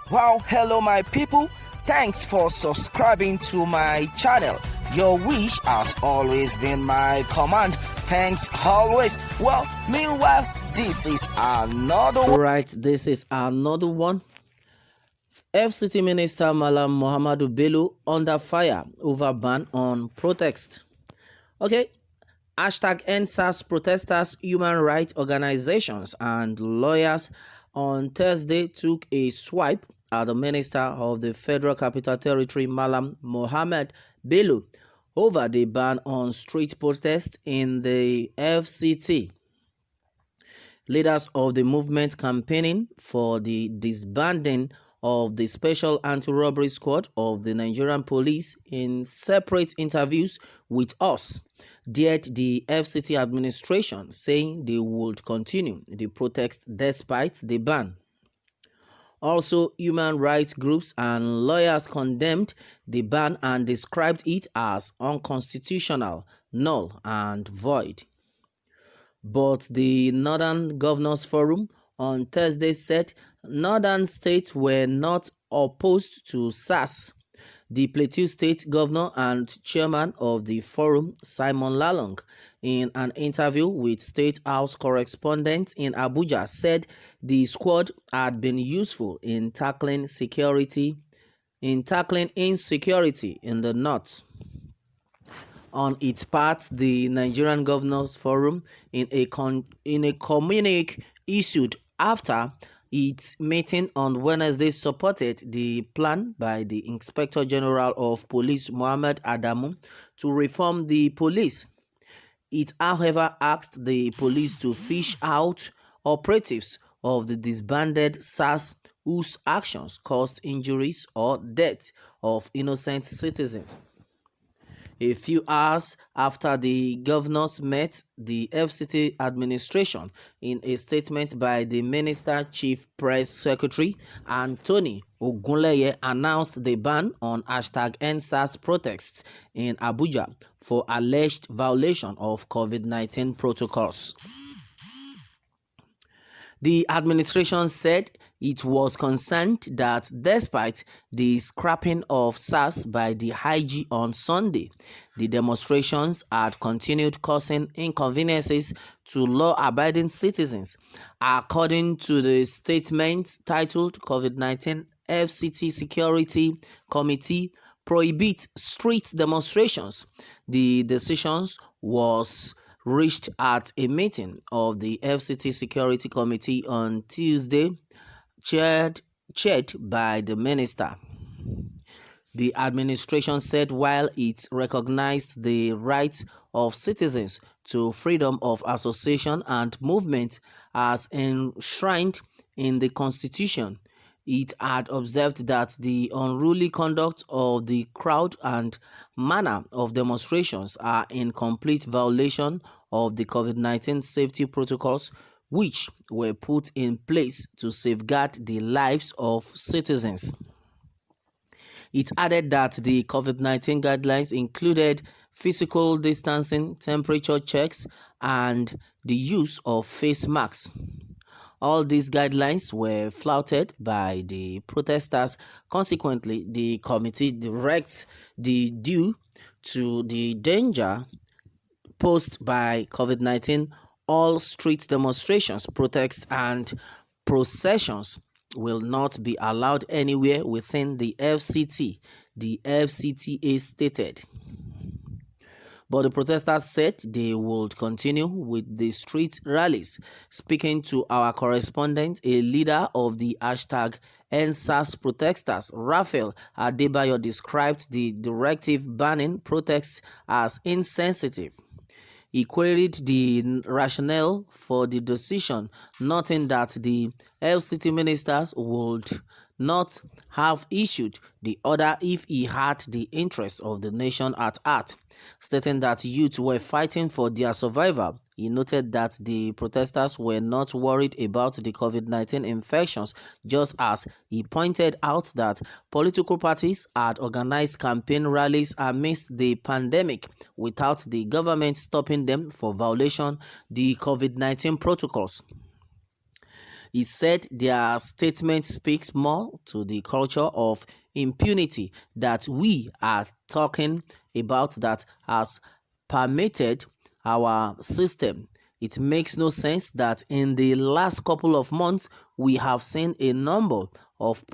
Wow, hello my people. Thanks for subscribing to my channel. Your wish has always been my command. Thanks always. Well, meanwhile, this is another one. Right, this is another one. FCT Minister Mallam Mohammed Bello under fire over ban on protest. Okay, hashtag NSAS protesters, human rights organizations and lawyers on Thursday took a swipe at the Minister of the Federal Capital Territory Mallam Mohammed Bello over the ban on street protest in the FCT. Leaders of the movement campaigning for the disbanding of the Special Anti-Robbery Squad of the Nigerian Police in separate interviews with us dared the FCT administration, saying they would continue the protest despite the ban. Also, human rights groups and lawyers condemned the ban and described it as unconstitutional, null and void. But the Northern Governors Forum on Thursday said northern states were not opposed to SARS. The Plateau State Governor and Chairman of the forum, Simon Lalong, in an interview with State House correspondents in Abuja, said the squad had been useful in tackling insecurity in the north. On its part, the Nigerian Governors Forum, in a communique issued after its meeting on Wednesday, supported the plan by the Inspector General of Police, Mohammed Adamu, to reform the police. It, however, asked the police to fish out operatives of the disbanded SARS whose actions caused injuries or death of innocent citizens. A few hours after the governors met, the FCT administration, in a statement by the Minister Chief Press Secretary Anthony Ogunleye, announced the ban on #NSAS protests in Abuja for alleged violation of COVID-19 protocols. The administration said it was concerned that despite the scrapping of SARS by the IG on Sunday, the demonstrations had continued causing inconveniences to law-abiding citizens. According to the statement titled COVID-19 FCT Security Committee Prohibit Street Demonstrations, the decisions was reached at a meeting of the FCT Security Committee on Tuesday, chaired by the minister. The administration said while it recognized the rights of citizens to freedom of association and movement as enshrined in the Constitution, it had observed that the unruly conduct of the crowd and manner of demonstrations are in complete violation of the COVID-19 safety protocols which were put in place to safeguard the lives of citizens. It added that the COVID-19 guidelines included physical distancing, temperature checks, and the use of face masks. All these guidelines were flouted by the protesters. Consequently, the committee directs the due to the danger posed by COVID-19. All street demonstrations, protests, and processions will not be allowed anywhere within the FCT, the FCTA stated. But the protesters said they would continue with the street rallies. Speaking to our correspondent, a leader of the #NSAS protesters, Raphael Adebayo, described the directive banning protests as insensitive. He queried the rationale for the decision, noting that the FCT ministers would not have issued the order if he had the interest of the nation at heart. Stating that youth were fighting for their survival, he noted that the protesters were not worried about the COVID-19 infections, just as he pointed out that political parties had organized campaign rallies amidst the pandemic without the government stopping them for violation the COVID-19 protocols. He said their statement speaks more to the culture of impunity that we are talking about that has permeated our system. It makes no sense that in the last couple of months we have seen a number of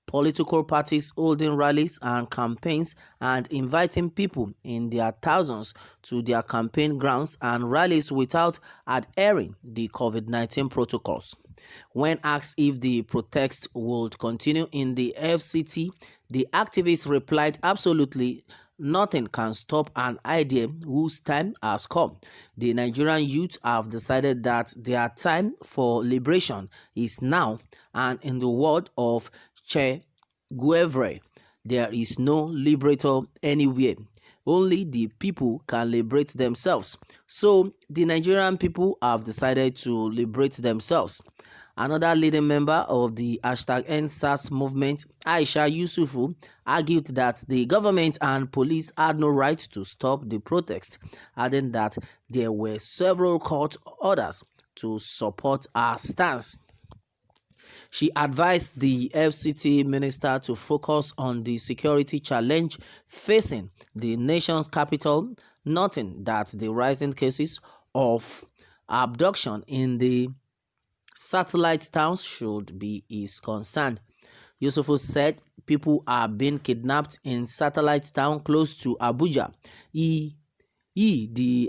political parties holding rallies and campaigns and inviting people in their thousands to their campaign grounds and rallies without adhering the COVID-19 protocols. When asked if the protest would continue in the FCT, the activists replied, absolutely nothing can stop an idea whose time has come. The Nigerian youth have decided that their time for liberation is now, and in the word of Che Guevara, there is no liberator anywhere. Only the people can liberate themselves. So the Nigerian people have decided to liberate themselves. Another leading member of the #EndSARS movement, Aisha Yusufu, argued that the government and police had no right to stop the protest, adding that there were several court orders to support her stance. She advised the FCT minister to focus on the security challenge facing the nation's capital, noting that the rising cases of abduction in the satellite towns should be his concern. Yusufu said people are being kidnapped in satellite town close to Abuja. The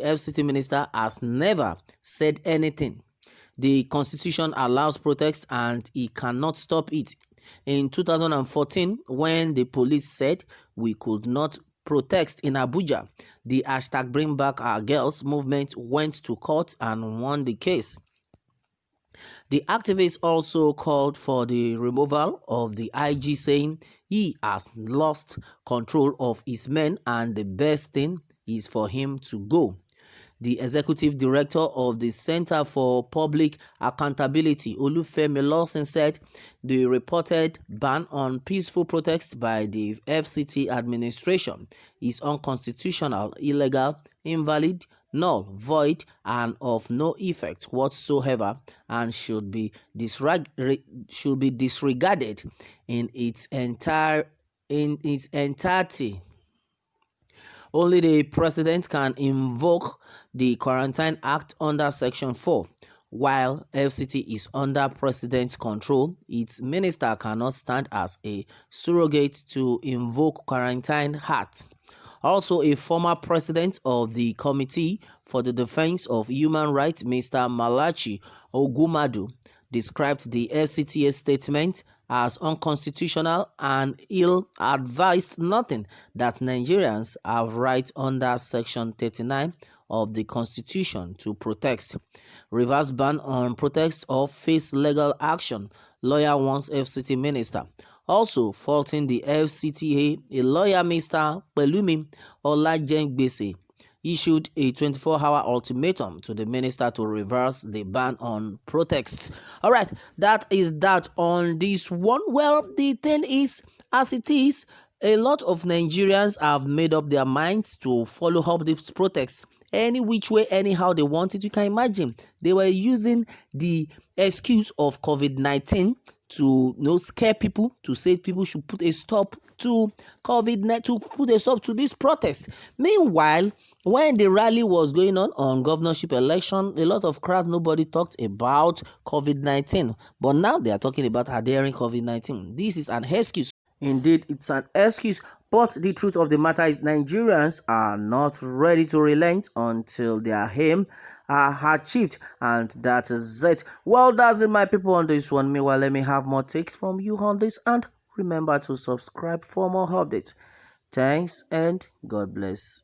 FCT minister, has never said anything. The constitution allows protest and he cannot stop it. In 2014, when the police said we could not protest in Abuja, the #BringBackOurGirls movement went to court and won the case. The activists also called for the removal of the IG, saying he has lost control of his men and the best thing is for him to go. The executive director of the Center for Public Accountability, Olufemi Lawson, said the reported ban on peaceful protests by the FCT administration is unconstitutional, illegal, invalid, null, void, and of no effect whatsoever, and should be disregarded in its entirety. Only the president can invoke the Quarantine Act under Section 4. While FCT is under president's control, its minister cannot stand as a surrogate to invoke Quarantine Act. Also, a former president of the Committee for the Defense of Human Rights, Mr. Malachi Ogumadu, described the FCTA statement as unconstitutional and ill-advised, noting that Nigerians have right under Section 39 of the Constitution to protest. Reverse ban on protest or face legal action, lawyer warns FCT minister. Also faulting the FCTA, a lawyer, Mr. Pelumi Olajengbese, issued a 24-hour ultimatum to the minister to reverse the ban on protests. All right, that is that on this one. Well, the thing is, as it is, a lot of Nigerians have made up their minds to follow up this protest any which way, anyhow they want it. You can imagine they were using the excuse of COVID-19 to scare people, to say people should put a stop to COVID-19, to put a stop to this protest. Meanwhile, when the rally was going on governorship election, a lot of crowd, nobody talked about COVID-19. But now they are talking about adhering COVID-19. This is an excuse. Indeed, it's an excuse. But the truth of the matter is Nigerians are not ready to relent until their aim are achieved. And that is it. Well, that's it, my people, on this one. Meanwhile, let me have more takes from you on this. And remember to subscribe for more updates. Thanks and God bless.